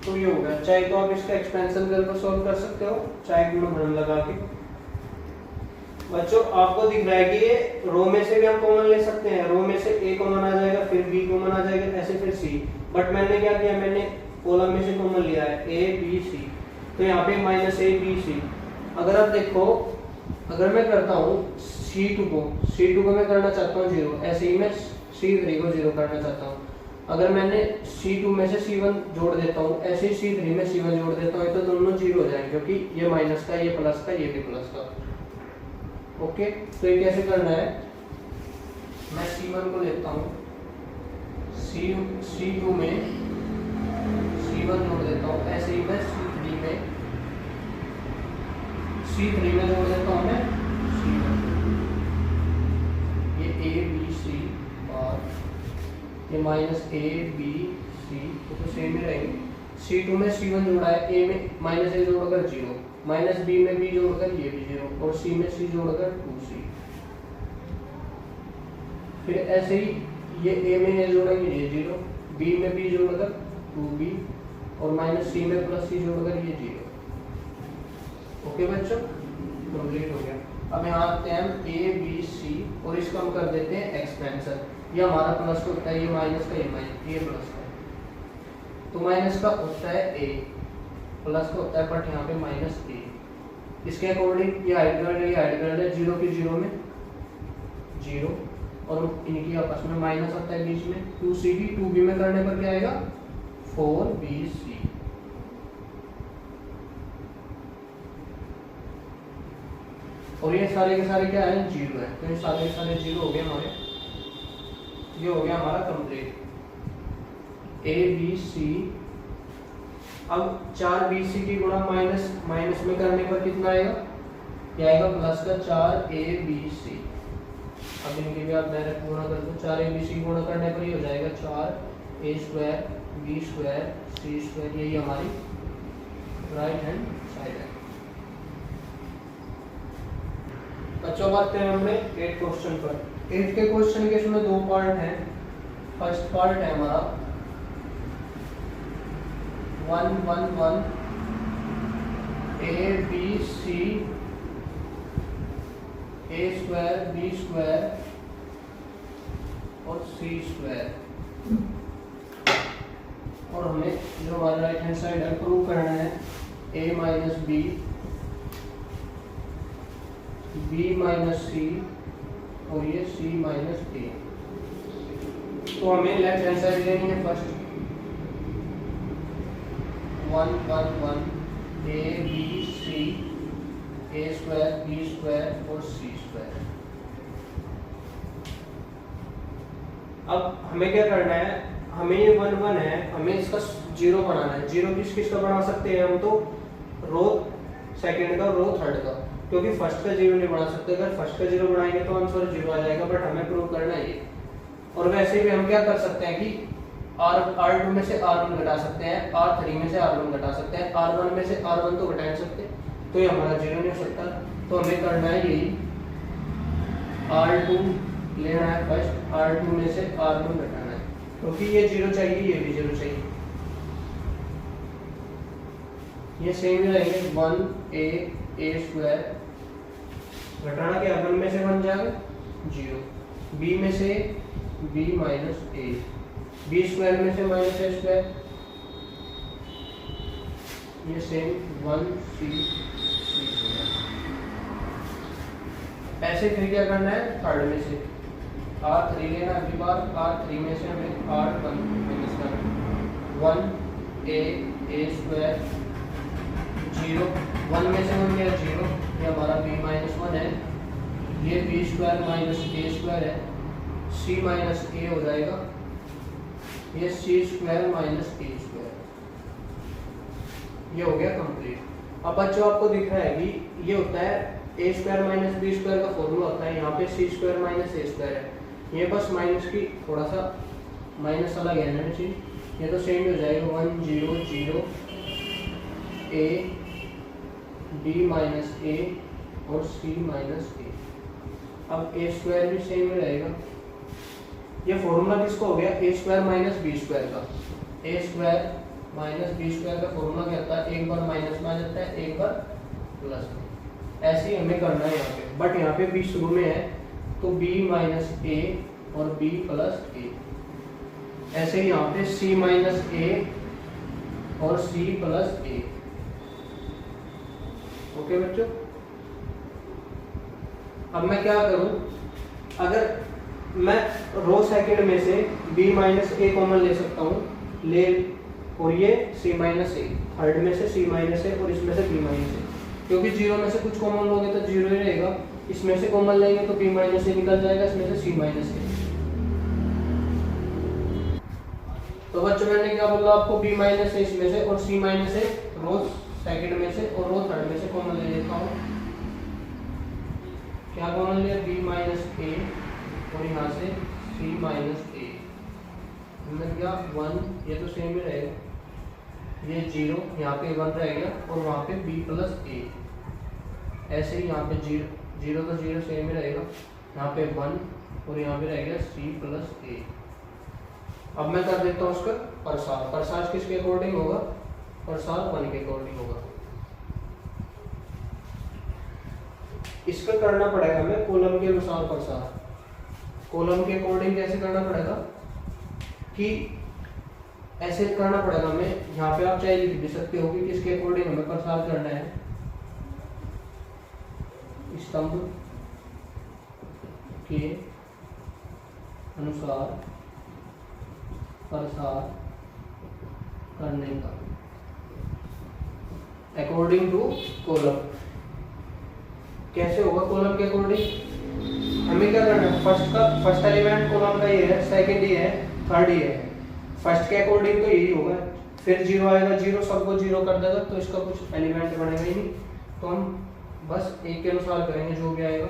तो ये हो गया। चाहे तो आप इसका एक्सपेंशन करके सॉल्व कर सकते हो, चाहे गुणनफल लगा के। बच्चों आपको दिख रहा है कि ये रो में से भी हम कॉमन ले सकते हैं, रो में से ए कॉमन आ जाएगा, फिर बी कॉमन आ जाएगा, ऐसे फिर सी। बट मैंने क्या किया, मैंने कॉलम में से कॉमन लिया है ए बी सी, तो यहाँ पे माइनस ए बी सी। अगर आप देखो, अगर मैं करता हूँ C2 को मैं करना चाहता हूँ 0, ऐसे ही मैं C3 को 0 करना चाहता हूँ। अगर मैंने C2 में से C1 जोड़ देता हूँ, ऐसे ही C3 में C1 जोड़ देता हूँ, तो दोनों 0 हो जाएंगे, क्योंकि ये माइनस का, ये प्लस का, ये भी प्लस का। ओके, तो ये कैसे करना है, मैं C1 को लेता हूँ, C2 में C1 जोड़ देता हूँ, ऐसे ही मैं C3 में जोड़ देता हूँ मैं C1। ये A B C और ये माइनस A B C तो सेम ही रहेंगे। C2 में C1 जोड़ा है, A में माइनस A जोड़कर 0, माइनस B में B जोड़कर ये भी 0 और C में C जोड़कर 2C। फिर ऐसे ही ये A में A जोड़ेंगे ये 0, B में B जोड़कर 2B और माइनस C में प्लस C जोड़कर ये 0। ओके बच्चों, कंप्लीट हो गया। अब यहाँ आते हैं हम A B C और इसका हम कर देते हैं एक्सपेंशन। ये हमारा प्लस का होता है, ये माइनस का, ये प्लस का, तो माइनस का होता है A, प्लस का होता है बट यहाँ पे माइनस A। इसके अकॉर्डिंग ये हाइड्रोइड है, 0 की 0 में 0 और इनकी आपस में माइनस आता है बीच में, 2C 2B में करने पर क्या आएगा 4BC। और ये सारे के सारे क्या है 0 है, तो ये सारे के सारे 0 हो गए हमारे। ये हो गया हमारा कंप्लीट A B C। अब 4BC की गुणा माइनस में करने पर कितना आएगा, क्या आएगा प्लस का 4ABC। अब इनके भी आप डायरेक्ट गुणा कर दो, 4ABC गुणा करने पर ही हो जाएगा 4A square B square C square. यही हमारी राइट हैंड साइड है। बच्चों बात करें हमने 8 क्वेश्चन पर। 8 के क्वेश्चन के इसमें 2 पार्ट हैं। फर्स्ट पार्ट है हमारा 1 1 1 A B C A square B square और C स्क्वायर। और हमें जो हमारा राइट हैंड साइड है प्रूव करना है A minus B B minus C और ये C माइनस A। तो हमें लेफ्ट हैंड साइड लेनी है first 1 1 1 A B C A square B square और C स्क्वायर। अब हमें क्या करना है, हमें ये 1 1 है, हमें इसका 0 बनाना है। 0 किसका बना सकते हैं हम, तो रो सेकंड का, रो थर्ड का, क्योंकि फर्स्ट का 0 नहीं बना सकते। अगर फर्स्ट का 0 बनाएंगे तो आंसर 0 आ जाएगा, बट हमें प्रूव करना है ये। और वैसे भी हम क्या कर सकते हैं कि R2 में से R1 घटा सकते हैं, R3 में से R1 घटा सकते हैं, R1 में से R1 तो घटा नहीं सकते, तो ये हमारा 0 नहीं हो सकता। तो हमें करना है यही, R2 लेना है फर्स्ट, R2 में से R1 घटाना है, क्योंकि ये 0 चाहिए, ये भी 0 चाहिए। ये सेम ही रहेंगे 1A स्क्वायर घटाना क्या, 1 में से 1 जाएगा 0, B में से बी माइनस ए, बी स्क्वायर में से माइनस ए स्क्वायर, ये सेम 1c ऐसे फिर क्या करना है, थर्ड में से R3 लेना अगली बार, R3 में से हमें R1 माइनस करना, 1a स्क्वायर 0, 1 में से हो गया 0, ये हमारा b माइनस 1 है, ये b square minus a square है, c माइनस a हो जाएगा, ये c square minus a square, ये हो गया कंप्लीट। अब बच्चों आपको दिख रहा है कि ये होता है a square minus b square का फॉर्मूला होता है, यहाँ पे c square minus a square है, ये बस माइनस की थोड़ा सा माइनस अलग है ना चीज, ये तो सेम हो जाएगा 1 0 0 a b माइनस a और c माइनस a। अब a स्क्वायर भी सेम ही रहेगा, ये फॉर्मूला किसका हो गया, a square minus b square का, a square minus b square का फॉर्मूला क्या होता है, एक बार माइनस में आ जाता है एक बार प्लस में, ऐसे ही हमें करना है यहाँ पे, बट यहाँ पे b शुरू में है तो b माइनस a और b प्लस a, ऐसे ही यहाँ पे c माइनस a और c प्लस a। ओके बच्चों, अब मैं क्या करूं, अगर मैं रो सेकंड में से b माइनस a कॉमन ले सकता हूं, ले, और ये c माइनस a, थर्ड में से c माइनस a और इसमें से b माइनस a, क्योंकि जीरो में से कुछ कॉमन लोगे तो जीरो ही रहेगा, इसमें से कॉमन लेंगे तो b माइनस a निकल जाएगा, इसमें से c माइनस a। तो बच्चों मैंने क्या बोला आपको, b माइनस a इसमें से और c minus a row second में से और रो थर्ड में से कॉमन ले लेता हूँ, क्या कॉमन लिया, b माइनस a और यहाँ से c माइनस a, हमने क्या 1, ये तो सेम ही रहेगा, ये 0, यहाँ पे 1 रहेगा और वहाँ पे b प्लस a, ऐसे ही यहाँ पे 0 तो 0 सेम ही रहेगा, यहाँ पे 1 और यहाँ पे रहेगा c प्लस a। अब मैं कर देता हूँ उसका प्रसार, प्रसार किसके अकॉर्डिंग होगा, प्रसार 1 के अकॉर्डिंग होगा, इसका करना पड़ेगा हमें कॉलम के अनुसार प्रसार, कॉलम के अकॉर्डिंग कैसे करना पड़ेगा कि ऐसे करना पड़ेगा हमें, यहाँ पे आप चाहे लिख भी सकते हो कि किसके अकॉर्डिंग हमें प्रसार करना है, स्तंभ के अनुसार प्रसार करने का, अकॉर्डिंग टू कॉलम। कैसे होगा कॉलम के अकॉर्डिंग, हमें क्या करना है, फर्स्ट एलिमेंट कॉलम का ये है, सेकंड ये है, थर्ड ये है, फर्स्ट के अकॉर्डिंग तो यही होगा, फिर 0 आएगा, 0 सबको 0 कर देगा तो इसका कुछ एलिमेंट बनेगा ही नहीं, तो हम बस एक के अनुसार करेंगे, जो भी आएगा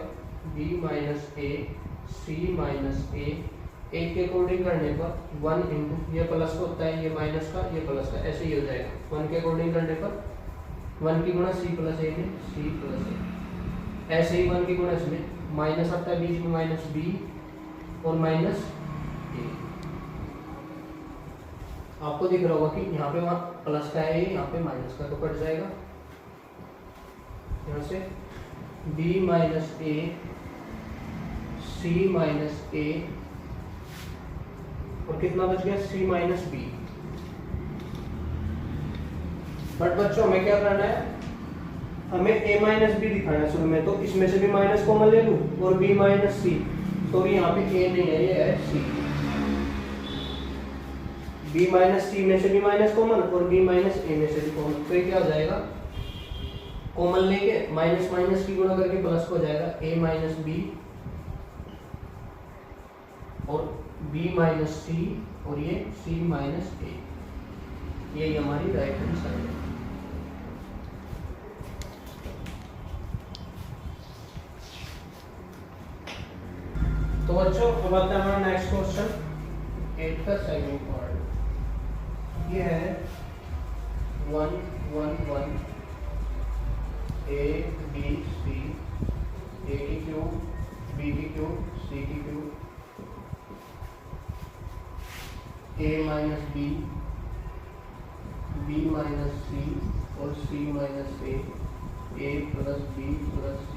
b minus a c minus a, एक के अकॉर्डिंग करने पर 1 इंटू, ये प्लस का होता है, ये माइनस का, ये प्लस का, ऐसे ही हो जाएगा, 1 के अकॉर्डिंग करने पर 1 की गुणा c प्लस a में c प्लस a, ऐसे ही 1 की गुणा इसमें माइनस आता है बीच में, माइनस b और माइनस a, आपको दिख रहा होगा कि यहाँ पे वहाँ प्लस का है, यहाँ पे माइनस का, तो कट जाएगा, यहाँ से b minus a c minus a और कितना बच गया, c माइनस b। बट बच्चों हमें क्या करना है, हमें a माइनस b दिखाना है शुरू में, तो इसमें से भी माइनस कॉमन ले लूं और b माइनस c, तो यहाँ पे a नहीं है, ये है c, b माइनस c में से भी माइनस कॉमन और b माइनस a में से भी कॉमन, तो ये क्या हो जाएगा, कॉमन लेके माइनस माइनस की गुणा करके प्लस हो जाएगा, a माइनस b और b माइनस c और ये c माइनस a, ये हमारी राइट हैंड साइड है। तो बच्चों अब आता है हमारा नेक्स्ट क्वेश्चन, 8 का सेकंड पार्ट, ये है 1 1 1 a b c, a की क्यूब b की क्यूब c की cube, a minus b b minus c और c minus a plus b plus c,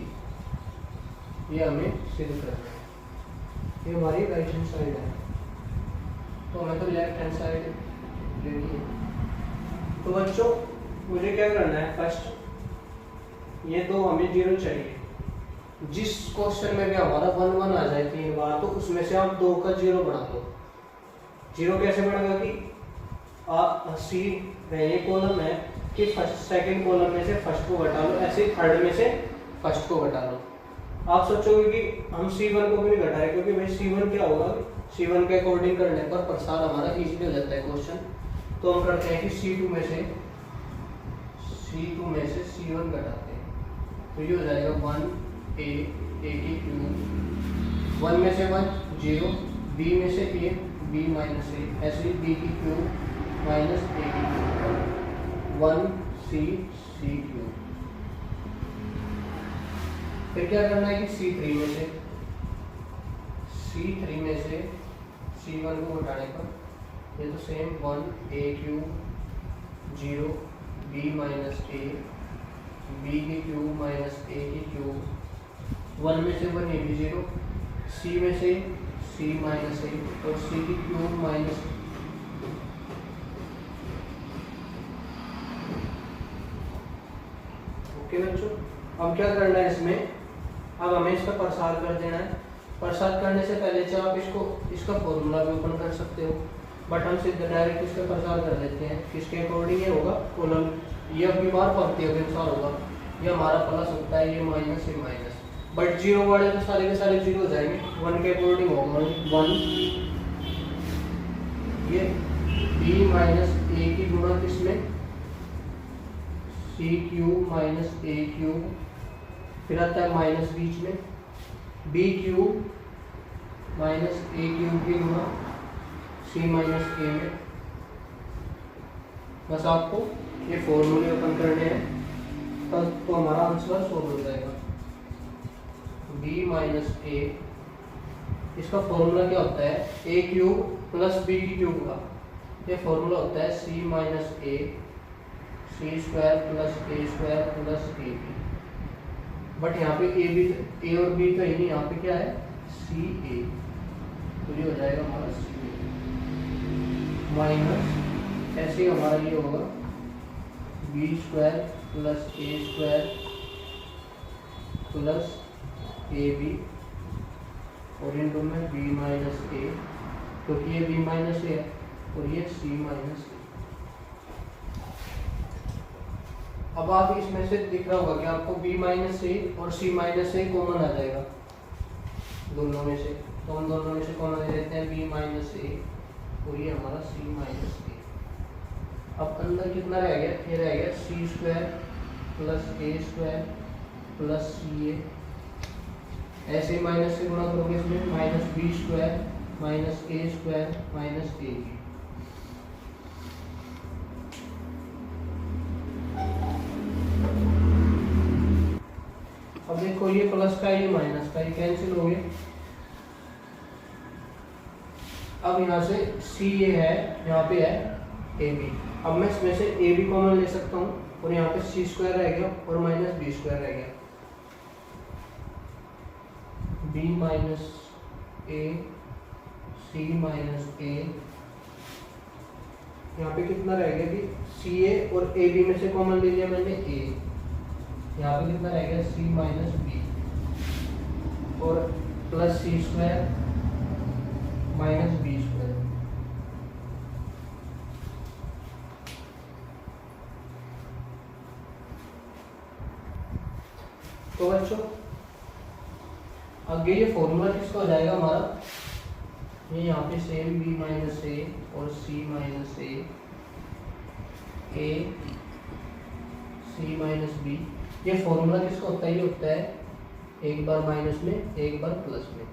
ये हमें सिद्ध करना है। ये हमारी राइट हैंड साइड है, तो हमें तो लेफ्ट हैंड साइड लेनी है। तो बच्चों मुझे क्या करना है, फर्स्ट ये दो हमें जीरो चाहिए। जिस क्वेश्चन में भी हमारा 1 1 आ जाए 3 बार, तो उसमें से आप 2 का जीरो बना दो। जीरो कैसे बनेगा कि आप सी ये कॉलम है कि फर्स्ट सेकंड कॉलम में से फर्स्ट को घटा लो, ऐसे थर्ड में से फर्स्ट को घटा लो। आप सोचोगे कि हम C1 को भी नहीं घटा रहे, क्योंकि भाई C1 क्या होगा, C1 के अकॉर्डिंग करने पर प्रसार हमारा इजीली हो जाता है क्वेश्चन। तो हम करते हैं कि C2 में से C1 घटाते हैं, तो ये हो जाएगा 1 a की क्यूब, 1 में से 1 0, b में से a b माइनस a, ऐसे b की क्यूब माइनस a की क्यूब, 1 c क्यूब। फिर क्या करना है कि C3 में से C1 को घटाने पर ये तो same 1 a cube 0 b minus a b की क्यूब माइनस a की क्यूब, 1 में से 1 a भी 0, c में से c माइनस a और c की क्यूब माइनस। ओके बच्चों, अब क्या करना है इसमें, अब हमें इसका प्रसार कर देना है। प्रसार करने से पहले चाहे आप इसका फॉर्मूला भी ओपन कर सकते हो, बट हम सीधे डायरेक्ट इसका प्रसार कर देते हैं। किसके अकॉर्डिंग ये होगा, कॉलम ये अपनी बार पंक्ति के अनुसार होगा। ये हमारा प्लस होता है, ये माइनस, ये माइनस, बट जीरो वाले तो सारे के सारे जीरो हो जाएंगे। 1 के अकॉर्डिंग होगा 1, ये b माइनस a की गुणा किसमें, c cube minus a cube, फिर आता है माइनस बीच में b cube minus a cube की गुणा c माइनस a में। बस आपको ये फॉर्मूले ओपन करने हैं, तो हमारा आंसर सॉल्व हो जाएगा। b माइनस a, इसका फॉर्मूला क्या होता है, a क्यूब प्लस b की क्यूब का, ये फॉर्मूला होता है c minus a c square plus a square plus ab। But यहाँ पे a और b तो ही नहीं, यहाँ पे क्या है c a, तो ये हो जाएगा हमारा c a माइनस, ऐसे हमारा ये होगा b square plus a square plus ab, और इन दोनों में b माइनस a, क्योंकि ये b माइनस a है और ये c माइनस a। अब आप इसमें से दिख रहा होगा कि आपको b माइनस a और c माइनस a कॉमन आ जाएगा दोनों में से, तो हम दोनों में से कॉमन ले लेते हैं b माइनस a और ये हमारा c माइनस a। अब अंदर कितना रह गया, ये रह गया c square plus a square plus c a, ऐसे माइनस से गुणा करोगे इसमें minus b square minus a square minus a b। अब देखो ये प्लस का ये माइनस का ये कैंसिल हो गया। अब यहाँ से सी ए है, यहाँ पे है ए बी। अब मैं इसमें से ए बी कॉमन ले सकता हूँ और यहाँ पे सी स्क्वायर रह गया और माइनस बी स्क्वायर रह गया। बी माइनस ए सी माइनस ए, यहाँ पे कितना रह गया कि सी ए और ए बी में से कॉमन ले लिया मैंने ए, यहाँ पे कितना रह गया सी माइनस बी और प्लस सी स्क्वायर माइनस बी स्क्वायर। तो बच्चों आगे ये फॉर्मूला किसका हो जाएगा हमारा, ये यहाँ पे सेम बी माइनस ए और सी माइनस ए सी माइनस बी। ये फॉर्मूला किसका होता है, ये होता है एक बार माइनस में एक बार प्लस में।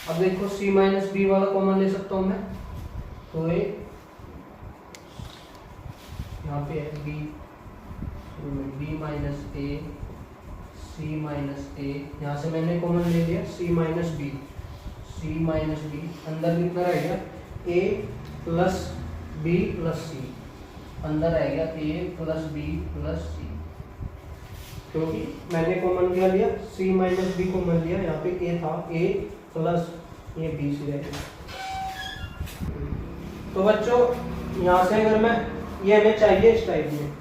अब देखो c माइनस बी वाला कॉमन ले सकता हूं मैं, तो ये यहाँ पे है b माइनस ए सी माइनस ए, यहाँ से मैंने कॉमन ले लिया c माइनस बी अंदर कितना रहेगा a प्लस बी प्लस सी, अंदर आएगा a प्लस बी प्लस सी। क्योंकि मैंने कॉमन क्या लिया, सी माइनस बी कॉमन लिया, यहाँ पे ए था, ए प्लस ये बी सी रहेगा। तो बच्चों यहाँ से अगर मैं, ये हमें चाहिए इस टाइप में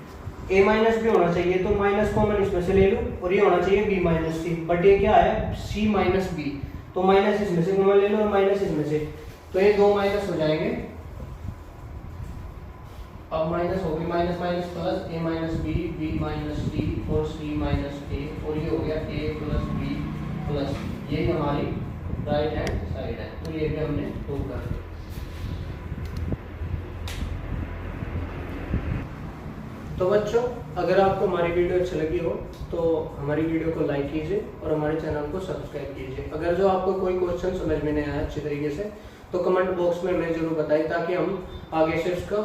ए माइनस बी होना चाहिए, तो माइनस कॉमन इसमें से ले लूँ और ये होना चाहिए बी माइनस सी, बट ये क्या है सी माइनस बी, तो माइनस इसमें से कॉमन ले लो और माइनस इसमें से, तो ये दो माइनस हो जाएंगे। अब माइनस होगी माइनस माइनस प्लस, ए माइनस बी, बी माइनस सी और सी माइनस ए, और ये हो गया ए प्लस बी प्लस, ये हमारी राइट हैंड साइड है। तो ये भी हमने प्रूव कर दिया। तो बच्चों अगर आपको हमारी वीडियो अच्छी लगी हो तो हमारी वीडियो को लाइक कीजिए और हमारे चैनल को सब्सक्राइब कीजिए। अगर जो आपको कोई क्वेश्चन समझ में नहीं आया अच्छी तरीके से तो कमेंट बॉक्स में हमें जरूर बताएं, ताकि हम आगे से उसका